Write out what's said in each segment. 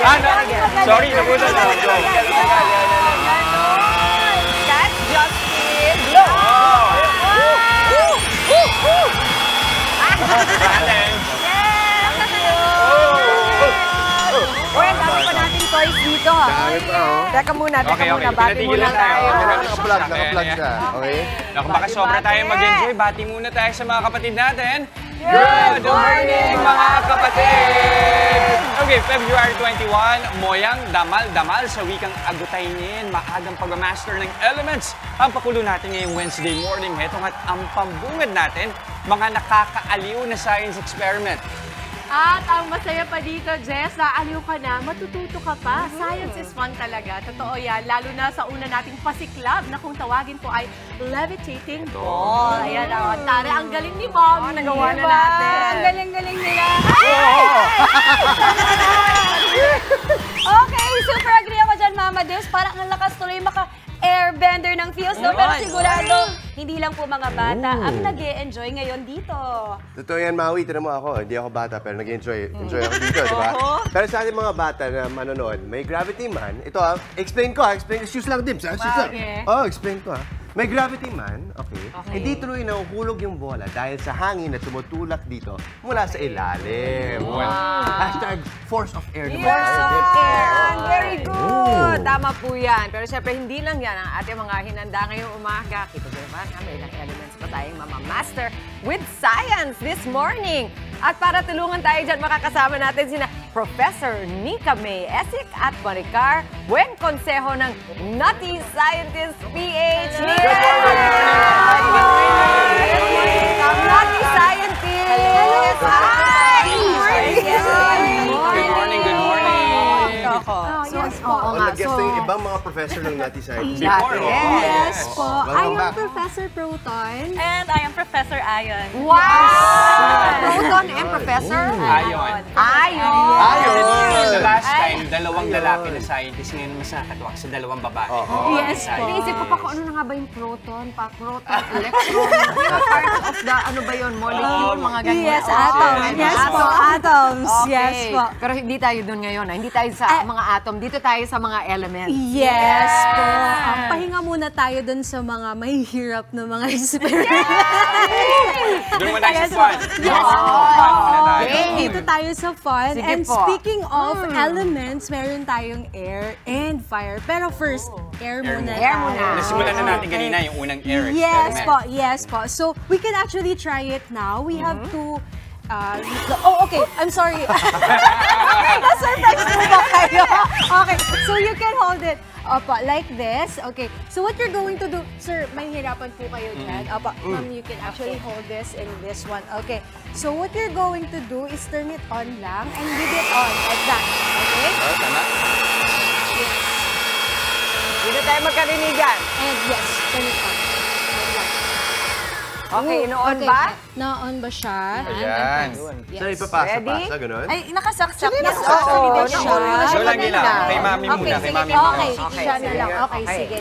Sorry, nagulat ako. That's Justin. Look. Challenge. Uy, ang dami pa natin toys dito. Teka muna, bati muna tayo. Naka-plug siya. Okay? Naku, baka sobra tayo mag-enjoy. Bati muna tayo sa mga kapatid natin. Good morning, mga kapatid! Okay, February 21, Moyang damal-damal sa wikang agutaynin. Maagang pag-master ng elements. Ang pakulo natin ngayong Wednesday morning. Hetong at ang pambungad natin, mga nakakaaliw na science experiment. At ang masaya pa dito, Jess, naaliw ka na, matututo ka pa. Science is fun talaga. Totoo yan. Lalo na sa una nating pasiklab na kung tawagin po ay levitating ball. Ayan, Tare, ang galing ni Mom. Nagawa na natin. Ang galing-galing nila. Okay, super agree ako dyan, Mama Des. Parang ang lakas tuloy maka-airbender ng feels, no? Pero sigurado, hindi lang po mga bata ang nag-e-enjoy ngayon dito. Totoo yan, Maui. Tinan mo ako. Hindi ako bata, pero nag-enjoy ako dito, di ba? Pero sa ating mga bata na manonood, may Gravity Man. Ito explain ko explain. Shoes lang, Dibs. Shoes lang. Explain ko May Gravity Man, hindi tuloy nahuhulog yung bola dahil sa hangin na tumutulak dito mula sa ilalim. Hashtag force of air. Force of air. Very good. Tama po yan. Pero syempre, hindi lang yan ang ating mga hinanda ngayong umaga. Kita ko naman, may ilang elements pa tayong mamamaster with science this morning. At para tulungan tayo dyan, makakasama natin sina Professor Nika May Esik at Maricar Buen Consejo ng Nutty Scientist PH. Good morning! Nutty Scientist! Hi! Good morning! Nag-guest na yung ibang mga professor ng Nutty Scientist. Yes po. I am back. Professor Proton. And I am Professor Ayon. Wow! Proton and Professor? Ayon. The last time, dalawang lalaki na scientist, ngayon mas nakakatuwak sa dalawang babae. Yes po. Naisip ko pa kung ano na nga ba yung proton, proton, electron, part of the, ano ba yun, molecule, mga ganyan. Yes, atoms. Yes po, atoms. Yes po. Pero hindi tayo doon ngayon, hindi tayo sa mga atom, dito tayo sa mga elements. Yes po. Pahinga muna tayo dun sa mga mahihirap na mga experiments. Doon mo tayo sa fun. Yes. Okay. Dito tayo sa fun. Sige And po. speaking of elements, meron tayong air and fire. Pero first, air muna. Air muna. Nasimulan na natin kanina yung unang air Yes experiment. po, yes po. So, we can actually try it now. We have to... okay. I'm sorry. Na-surprise mo ba kayo? Okay, so you can hold it like this. Okay, so what you're going to do, sir, may hirapan po kayo dyan. Ma'am, you can actually hold this in this one. Okay, so what you're going to do is turn it on lang and leave it on like that. Okay? Tama? Dito tayo magkarinigan. And yes, turn it on. Okay, ino-on ba? Na-on ba siya? Ayan. Saan ipapasa-pasa, gano'n? Ay, nakasaksak. Oo, Show lang nila. Kay Mami muna. Kay Mami muna. Okay, siya na lang. Okay, sige.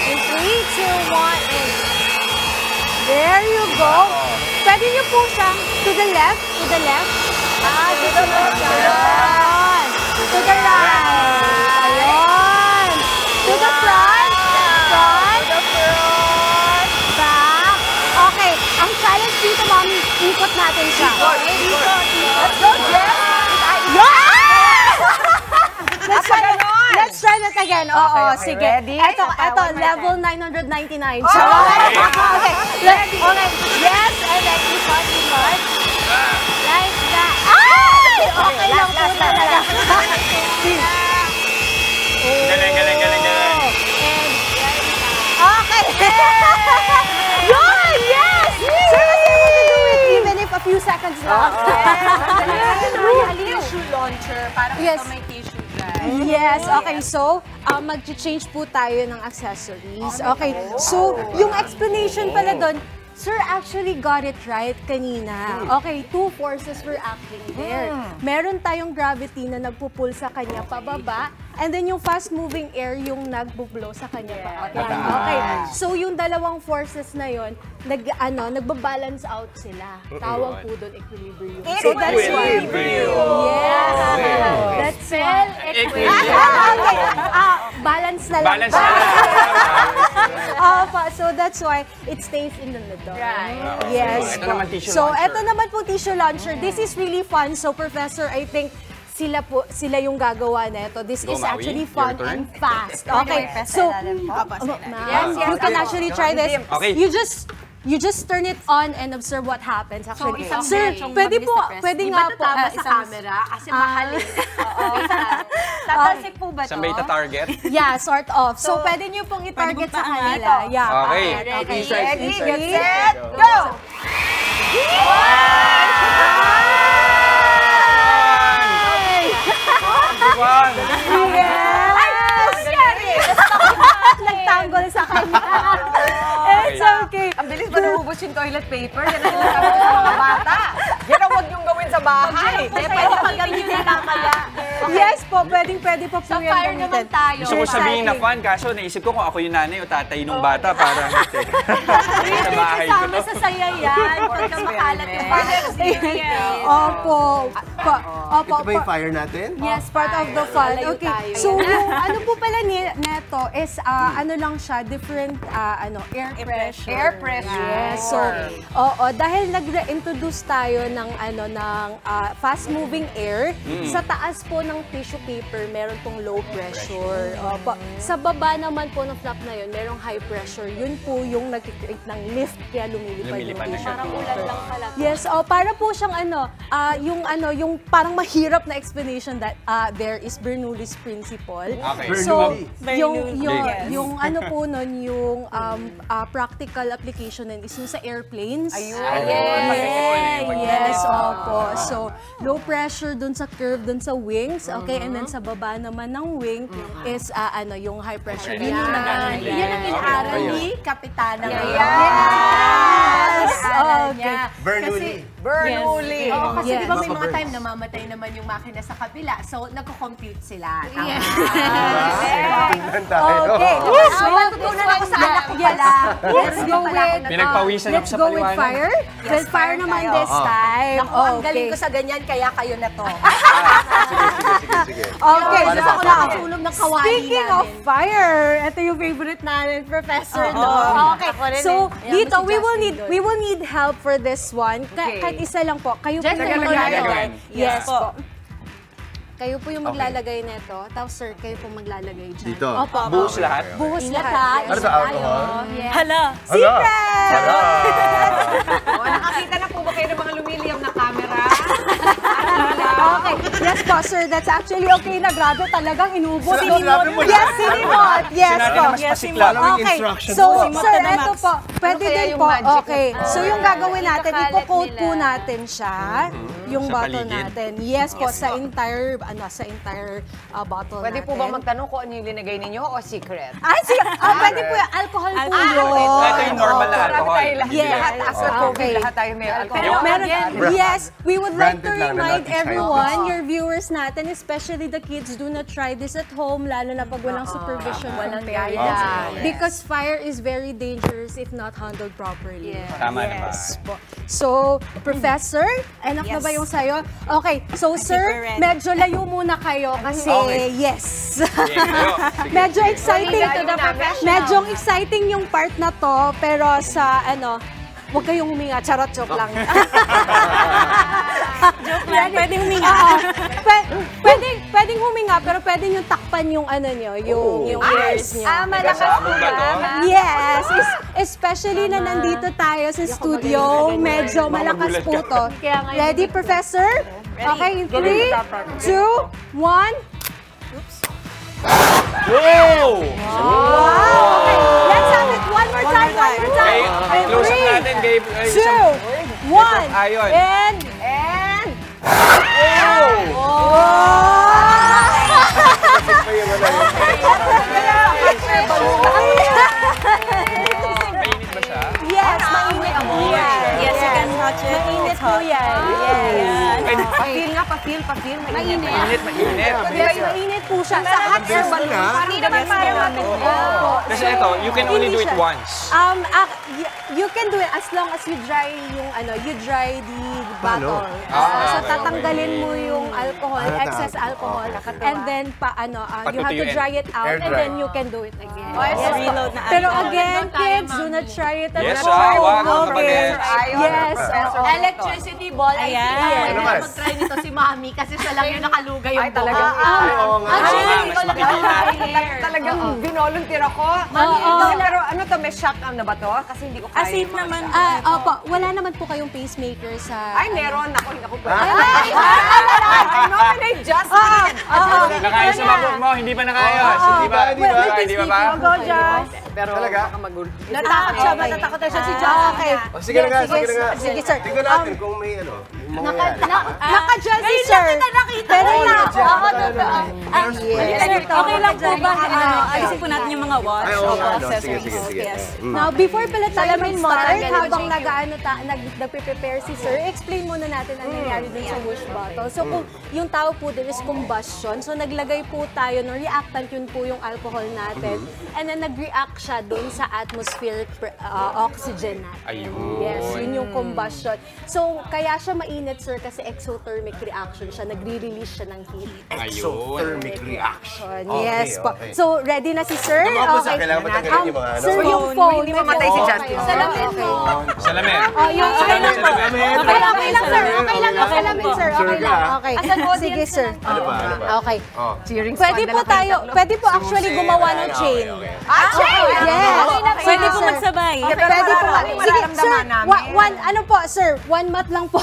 In 3, 2, 1, and there you go. Pwede niyo po siyang to the left. To the left. To the right. To the right. Ayun. To the front. Front. Back. Okay, ang challenge dito, Mami, ikot natin siya. Okay? Let's go, Jess! Let's try that again. Oo, sige. Ready? Ito, level 999. Okay. Yes, and then ikot. Like that. Ay! Okay lang po talaga. Galing. And, okay. Yun! Yes! Sir, was able to do it even if a few seconds lang. Tissue launcher. Parang ito may tissue dyan. Yes, okay. So, mag-change po tayo ng accessories. Okay. So, yung explanation pala doon, Sir actually got it right kanina. Okay, two forces were acting there. Meron tayong gravity na nagpupull sa kanya pababa, and then yung fast-moving air yung nagbo-blow sa kanya paakyat. Okay, so yung dalawang forces na yon nagbabalance out sila. Tawag po doon equilibrium. So that's why. Yes. That's why. Balance na lang. Balance na lang. So that's why it stays in the middle. Right. Yes. Ito naman tissue So launcher. ito naman po tissue launcher. This is really fun. So Professor, I think sila yung gagawa nito. This Go, is Maui. actually Your fun turn. and fast. Okay. So Yes, you can actually try this. Okay. You just turn it on and observe what happens. Actually, isang sir, medyo pwede mabilis po, na press. pwede Di nga ba po. tatama sa camera? Kasi mahal eh. Tatalsik po ba to? Saan ba ita-target? Yeah, sort of. So, pwede nyo pong i-target sa kanila. Yeah. Okay. Ready, Inside, ready, inside. get set, go! One! Nagtanggol sa kanya. It's okay. Ang bilis ba naubos yung toilet paper? Yan ang sinasabi ko sa mga bata. Yan ang huwag yung gawin sa bahay. Pwede pang gamitin mamaya. Yes po, pwede po po yan Fire naman gamitin. tayo. Gusto ko sabihin na fun, kaso naisip ko kung ako yung nanay o tatay nung bata, parang sa bahay ko Kasama to. sa saya yan. Pagka makalat yung experience. Opo. Opo. Ito ba yung fire natin? Yes, part of the fun. Lalayo Okay. tayo. So, yung ano po pala neto is ano lang siya, different air pressure. Air pressure. Yes. So, dahil nag-reintroduce tayo ng fast-moving air, sa taas po ng tissue paper, meron pong low pressure. Opo. Sa baba naman po ng flap na yun, merong high pressure. Yun po yung nag-create ng lift, kaya lumilipad Lumilipad na yung siya. Parang ulan lang pala. Yes, para po siyang yung parang mahirap na explanation that there is Bernoulli's principle. Okay. So, Bernoulli. yung ano po nun, yung practical application nun is yung sa airplanes. Ayun. Yes, opo. So, low pressure dun sa curve, dun sa wings, okay? And then sa baba naman ng wing is yung high pressure. Yun yung Yan ang inaral ni Kapitana ngayon. Yes! Okay. Bernoulli. Bernoulli. Oo, kasi Yes. di ba may mga Burns. time namamatay naman yung makina sa kabila. So, nagko-compute sila. Tama. Tingnan tayo. Okay. So, matutunan ako sa anak ko pala. Let's go with Pinagpawisan ako Let's sa go with paliwanag. fire. With fire naman tayo. this time. Naku, ang galing ko sa ganyan, kaya kayo na to. Sige. Okay. Paano so, ba? Nakasulong ng kawali Speaking of fire, ito yung favorite namin, Professor. No? Okay. Ako rin So, eh. Ayan dito, mo si Justin doon. we will need help for this one. Kahit isa lang po. Kayo po Just yung maglalagay. Yes po. Kayo po yung maglalagay nito. Tapos, sir, kayo po maglalagay dyan. Dito. Opo. Buhos lahat. Buhos Ingat lahat. ha. Yes. Ano sa alcohol? Yes. Hala. Secret! Nakakita na po ba kayo ng mga lumiliyam na camera? Okay. Yes po, sir. That's actually okay na. Grabe talagang inubos. Sinabi mo na. Yes, sinimot. Yes Sinabi po. na mas pasiklab. Okay. Instruction So, po. sir, ito po. Pwede kaya din yung po. magic Okay. So, yung gagawin natin, Ikakalat ipo-coat po nila. natin siya. Yung Sa bottle paligid. natin. Yes po, sa entire bottle Pwede natin. po ba magtanong kung ano yung linagay ninyo o secret? Pwede po yung alcohol po yun. Ito yung normal na Marami alcohol. tayo lahat. Yes. Lahat after COVID, Okay. lahat tayo may alcohol. Pero meron, yes, we would like to Branded lang na remind natin sa'yo. everyone, your viewers natin, especially the kids, do not try this at home, lalo na pag walang supervision from parents. Because fire is very dangerous if not handled properly. Tama naman. Yes po. So, Professor, enough na ba yung sayo? Okay, so sir, medyo layo muna kayo kasi yes. Medyo exciting. Medyo exciting yung part na to, pero sa huwag kayong huminga. Charot, joke lang. Joke lang. Pwedeng huminga. Pwedeng huminga, pero pwedeng yung takpan yung yung ears nyo. Malakas po ba? Yes, especially na nandito tayo sa studio, medyo malakas po to. Ready, Professor? Okay, in 3, 2, 1. Whoa! Okay, let's have it one more time. Okay, In close up 3, natin, Gabe. 2, 1. Ayon. And... Mainit ba siya? Yes, mainit. Pa-feel, Mainit. Mainit. Yes, mainit po siya. Sa hot air balloon, Hindi naman parang natin. Kasi ito, you can only do it once. You can do it as long as you dry you dry the bottle. Ah, So okay, tatanggalin mo yung alcohol, excess alcohol, and then you have to dry it out, Air and dry. then you can do it again. Reload na Pero again, kids, do not try it at Yes, home. wag, Okay. kapatid. Yes. Electricity ball. Ayan. Ano naman? Mag-try nito si Mami kasi siya lang yung nakalugay yung Ay, talagang, Oo nga. talagang binolunteer ako. Pero ano to, may shock na ba to? Kasi hindi ko kaya Safe yung mga naman. shock. Opo, wala naman po kayong pacemaker sa... Ay, meron. Ako, hindi ako pwede. I nominate Justin. Nakayos sa mabuk mo, hindi pa nakayos. Hindi ba? Hindi ba ba? Go, Josh. Pero Talaga? baka magulo. Natakot siya, matatakot na siya si John. Okay. Sige na nga, sige na nga. Sige, sir. Tingnan natin kung may mangyayari. Naka-gel si sir. Pero na. Oo, totoo. Yes. Okay lang po ba? Alisin po natin yung mga watch. Ay, oo nga, no. accessories. Sige, sige. Yes. Now, before pala tayo Salamin mo, mag-start, tanggalin mo, habang nagpe-prepare si sir, explain muna natin ang nangyari dun sa whoosh bottle. So, kung yung tawag po din is combustion. So, naglagay po tayo ng reactant, yun po yung alcohol natin. And then, nag-react siya dun sa atmospheric oxygen natin. Ayun. Yes, yun yung combustion. So, kaya siya mainit, sir, kasi exothermic reaction siya. Nagre-release siya ng heat. Exothermic reaction. Yes po. So, ready na si sir? Mga po sa kailangan matanggalin yung mga ano. Sir, yung phone. Hindi mamatay si Justin. Salamin mo. Salamin. Yung Salamin. Okay lang, sir. Okay lang, salamin, sir. Okay lang. Okay. As an audience Sige, sir. Ano ba? Ano ba? Okay. Oh. Cheering Pwede po tayo, pwede po actually gumawa ng chain. Chain! Yes. Pwede po Sir. magsabay. Pwede po. Sige, sir. Ano po, sir? 1 mat lang po.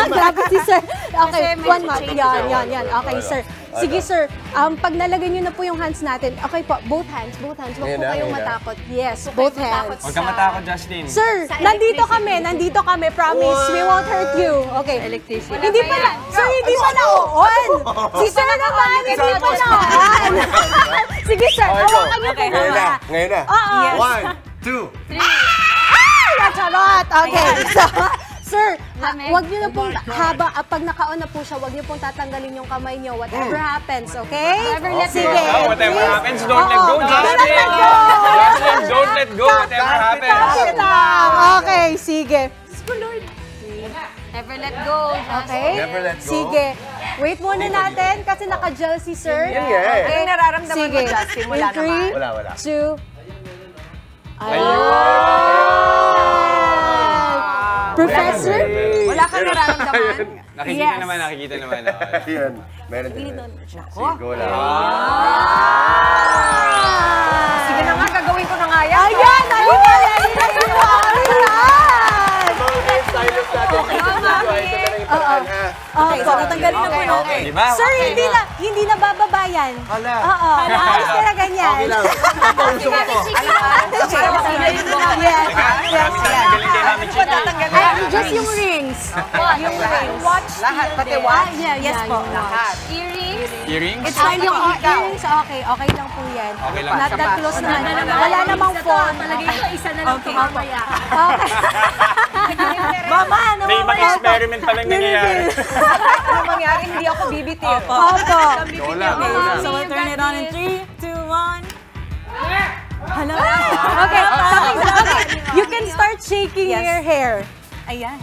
Grabe si sir. Okay, 1 mat. Yan. Okay, sir. Sige, sir. Pag nalagay niyo na po yung hands natin, okay po, both hands. Huwag po kayong matakot. Yes, both hands. Huwag ka matakot, Justin. Sir, nandito kami, promise. We won't hurt you. Okay. Electricity. Hindi pa na, sir, hindi pa na-on. Si sir naman, hindi pa na-on. Sige, sir, hawakan niyo po Ngayon na. muna. Ngayon na. Oo. 1, 2. Charot! Okay, so, sir, Lamig. wag niyo na pong, pag naka-on na po siya, wag niyo pong tatanggalin yung kamay niyo, whatever happens, okay? Sige. Oh, whatever please. happens, don't let go, Oo, Justin. don't let go. Justin, don't let go, whatever happens. Tapos lang. Okay, sige. Never let go. Okay? Never let go. Sige. Wait muna natin kasi naka-gel si sir. Yan nga eh. Yung nararamdaman mo, Sige. Justin, wala In 3, Wala, wala. 2, Professor? Wala kang nararamdaman. Nakikita naman. Oh. Yan. Meron din. Sigo lang. Sige na nga, gagawin ko na nga yan. Ayan! Silence natin. Ito na yung paraan, ha? Okay, so tatanggalin na po natin. Di ba? Sir, hindi na bababayan. Hala. Oo. Ayos ka na ganyan. Okay lang. Pauso ko to. Yes. Marami sa nagaling kay Mami Chiki. Ay, just yung rings. Yung rings. Watch lahat, pati watch. Yes po. Lahat. Earrings. Earrings? It's fine yung earrings. Okay lang po yan. Okay lang. Not that close naman. Wala namang phone. Palagay ko, isa na lang tumamaya. Okay. Mama, May ibang experiment pa lang nangyayari. Ano mangyari, hindi ako bibitir. Opo. Lola. So we'll turn it on in 3, 2, 1. Hello? Okay. You can start shaking your hair. Ayan.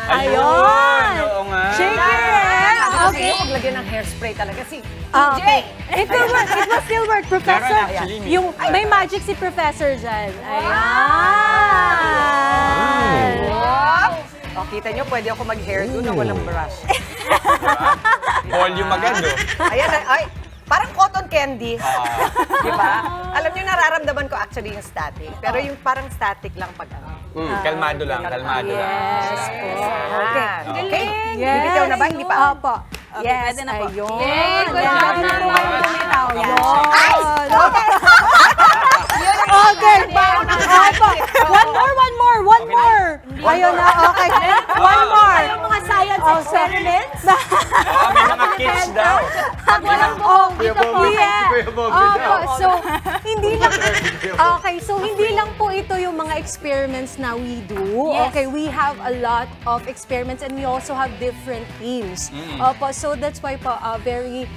Ayun! Oo nga. Shake your hair. Okay. Huwag lagyan ng hairspray talaga. Si Okay. It will work. It will still work, Professor. Meron actually, Yung may magic si Professor dyan. Ayan. O, kita nyo, pwede ako mag-hairdo na walang brush. Volume agad, oh. Ayan, ay, parang cotton candy. Di ba? Alam nyo, nararamdaman ko actually yung static. Pero yung parang static lang pag ano. Kalmado lang. Yes po. Okay. Okay. Yes. Bibitaw na ba? Hindi pa? Opo. Okay, pwede na po. Ayun. Yay! Good Yan. job, Pwede na po Mama. kayo tumitaw. Yan. Ayun. Okay. Okay. One more. Ayun na, okay. One more. Yung mga science experiments. May mga kids daw. Pag walang buhok, Kuya dito po. Bobby. Yeah. Kuya Bobby daw. Opo, so, hindi lang, okay, Okay, so hindi lang po ito yung mga experiments na we do. Yes. Okay, we have a lot of experiments and we also have different themes. Opo, so that's why po very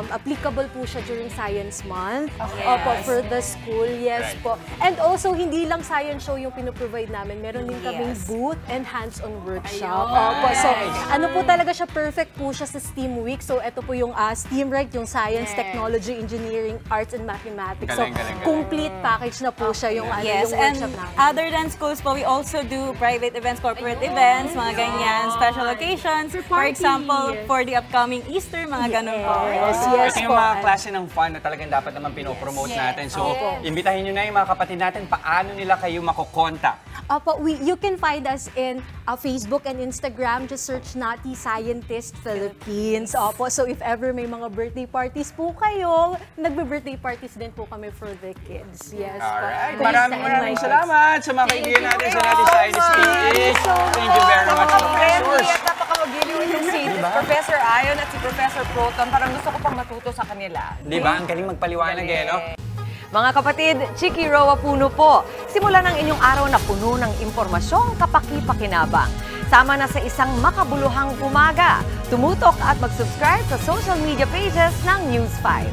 applicable po siya during Science Month. Opo, for the school, yes Right. po. And also, hindi lang science show yung pinoprovide namin. Meron din kaming Yes. booth and hands-on workshop. Opo, so ano po talaga siya, perfect po siya sa STEAM Week. So ito po yung STEAM, right? Yung Science, Technology, Engineering, Arts, and Mathematics. So, Galing. complete package na po siya yung, Yes, yung and workshop namin. other than schools po, we also do private events, corporate events, mga ganyan, special occasions. For example, for the upcoming Easter, mga ganun po. Yes Ito yung mga klase ng fun na talagang dapat naman pinopromote natin. So, imbitahin nyo na yung mga kapatid natin, paano nila kayo makokontak? Opo, you can find us in Facebook and Instagram. Just search Nati Scientist Philippines. Opo, so if ever may mga birthday parties po kayo, nagbe-birthday parties din po kami for the kids. Yes. Alright, po. maraming salamat sa mga kaibigan natin sa Nati Scientist PH. Thank you very much, professors. At napakawagiliw itong si Professor Ayon at si Professor Proton. Parang gusto ko pang matuto sa kanila. Di ba? Ang galing magpaliwanag eh, no? Mga kapatid, Chiki Roa Puno po. Simulan ang inyong araw na puno ng impormasyong kapaki-pakinabang. Sama na sa isang makabuluhang umaga. Tumutok at mag-subscribe sa social media pages ng News 5.